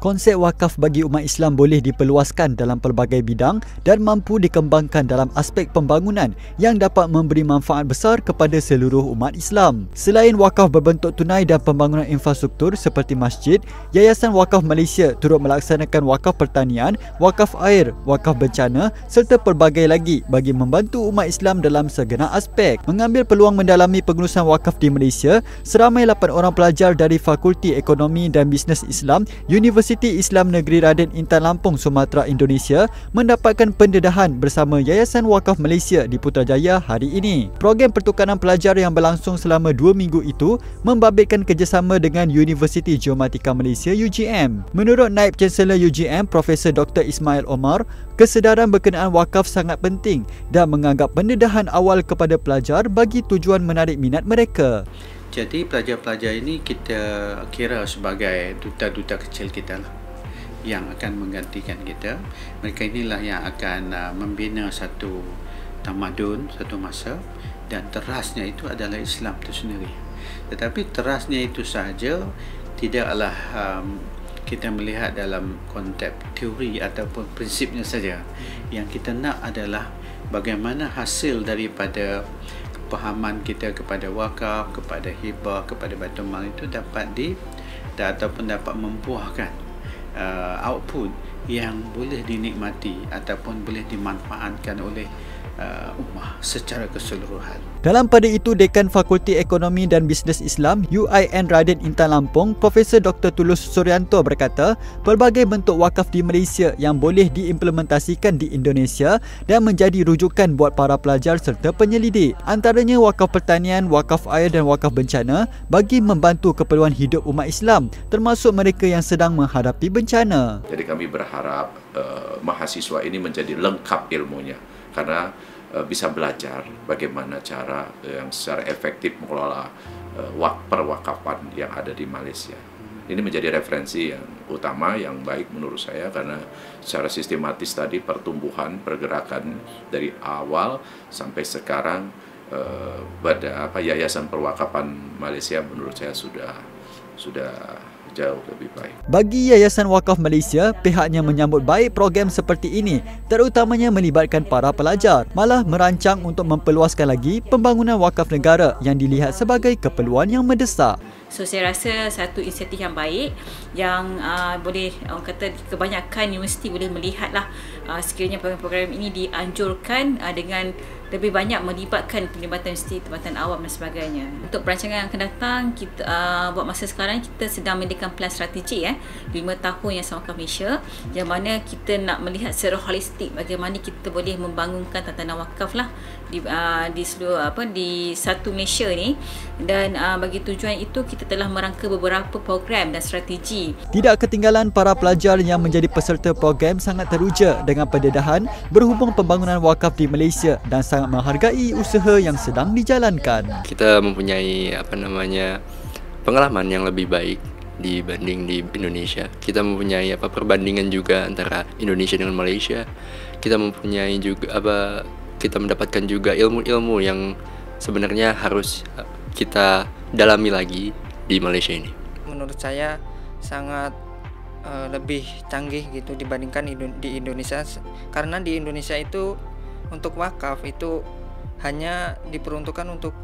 Konsep wakaf bagi umat Islam boleh diperluaskan dalam pelbagai bidang dan mampu dikembangkan dalam aspek pembangunan yang dapat memberi manfaat besar kepada seluruh umat Islam. Selain wakaf berbentuk tunai dan pembangunan infrastruktur seperti masjid, Yayasan Wakaf Malaysia turut melaksanakan wakaf pertanian, wakaf air, wakaf bencana serta pelbagai lagi bagi membantu umat Islam dalam segenap aspek. Mengambil peluang mendalami pengurusan wakaf di Malaysia, seramai 8 orang pelajar dari Fakulti Ekonomi dan Bisnes Islam Universiti Islam Negeri Raden Intan Lampung, Sumatera, Indonesia mendapatkan pendedahan bersama Yayasan Wakaf Malaysia di Putrajaya hari ini. Program pertukaran pelajar yang berlangsung selama 2 minggu itu membabitkan kerjasama dengan Universiti Geomatika Malaysia UGM. Menurut Naib Chancellor UGM Profesor Dr. Ismail Omar, kesedaran berkenaan wakaf sangat penting dan menganggap pendedahan awal kepada pelajar bagi tujuan menarik minat mereka. Jadi pelajar-pelajar ini kita kira sebagai duta-duta kecil kita lah, yang akan menggantikan kita. Mereka inilah yang akan membina satu tamadun, satu masa, dan terasnya itu adalah Islam itu sendiri. Tetapi terasnya itu sahaja tidaklah kita melihat dalam konteks teori ataupun prinsipnya saja. Yang kita nak adalah bagaimana hasil daripada pahaman kita kepada wakaf, kepada hibah, kepada Baitul Mal itu dapat ataupun dapat membuahkan output yang boleh dinikmati ataupun boleh dimanfaatkan oleh ummah secara keseluruhan. Dalam pada itu, Dekan Fakulti Ekonomi dan Bisnes Islam UIN Raden Intan Lampung, Profesor Dr. Tulus Suryanto berkata, pelbagai bentuk wakaf di Malaysia yang boleh diimplementasikan di Indonesia dan menjadi rujukan buat para pelajar serta penyelidik. Antaranya wakaf pertanian, wakaf air dan wakaf bencana bagi membantu keperluan hidup umat Islam, termasuk mereka yang sedang menghadapi bencana. Jadi kami berharap mahasiswa ini menjadi lengkap ilmunya, karena bisa belajar bagaimana cara yang secara efektif mengelola perwakafan yang ada di Malaysia. Ini menjadi referensi yang utama, yang baik menurut saya, karena secara sistematis tadi pertumbuhan, pergerakan dari awal sampai sekarang Yayasan Perwakafan Malaysia menurut saya sudah jauh lebih baik. Bagi Yayasan Wakaf Malaysia, pihaknya menyambut baik program seperti ini, terutamanya melibatkan para pelajar, malah merancang untuk memperluaskan lagi pembangunan wakaf negara yang dilihat sebagai keperluan yang mendesak. So saya rasa satu inisiatif yang baik yang boleh orang kata kebanyakan universiti boleh melihatlah sekiranya program-program ini dianjurkan dengan lebih banyak melibatkan pelibatan universiti, tempatan awam dan sebagainya. Untuk perancangan yang akan datang, kita buat masa sekarang kita sedang mendirikan plan strategi 5 tahun yang sama Malaysia, yang mana kita nak melihat secara holistik bagaimana kita boleh membangunkan tatanan wakaf lah di seluruh di satu Malaysia ni, dan bagi tujuan itu kita telah merangka beberapa program dan strategi. Tidak ketinggalan, para pelajar yang menjadi peserta program sangat teruja dengan pendedahan berhubung pembangunan wakaf di Malaysia dan sangat menghargai usaha yang sedang dijalankan. Kita mempunyai pengalaman yang lebih baik dibanding di Indonesia. Kita mempunyai perbandingan juga antara Indonesia dengan Malaysia. Kita mempunyai juga kita mendapatkan juga ilmu-ilmu yang sebenarnya harus kita dalami lagi di Malaysia ini. Menurut saya sangat lebih canggih gitu dibandingkan di Indonesia, karena di Indonesia itu untuk wakaf itu hanya diperuntukkan untuk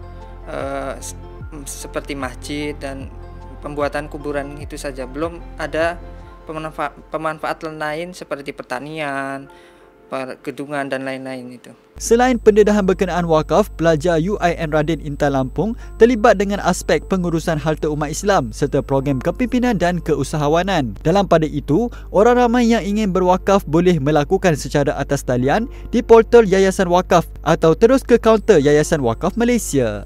seperti masjid dan pembuatan kuburan itu saja, belum ada pemanfaatan lain seperti pertanian, pergedungan dan lain-lain itu. Selain pendedahan berkenaan wakaf, pelajar UIN Raden Intan Lampung terlibat dengan aspek pengurusan harta umat Islam serta program kepimpinan dan keusahawanan. Dalam pada itu, orang ramai yang ingin berwakaf boleh melakukan secara atas talian di portal Yayasan Wakaf atau terus ke kaunter Yayasan Wakaf Malaysia.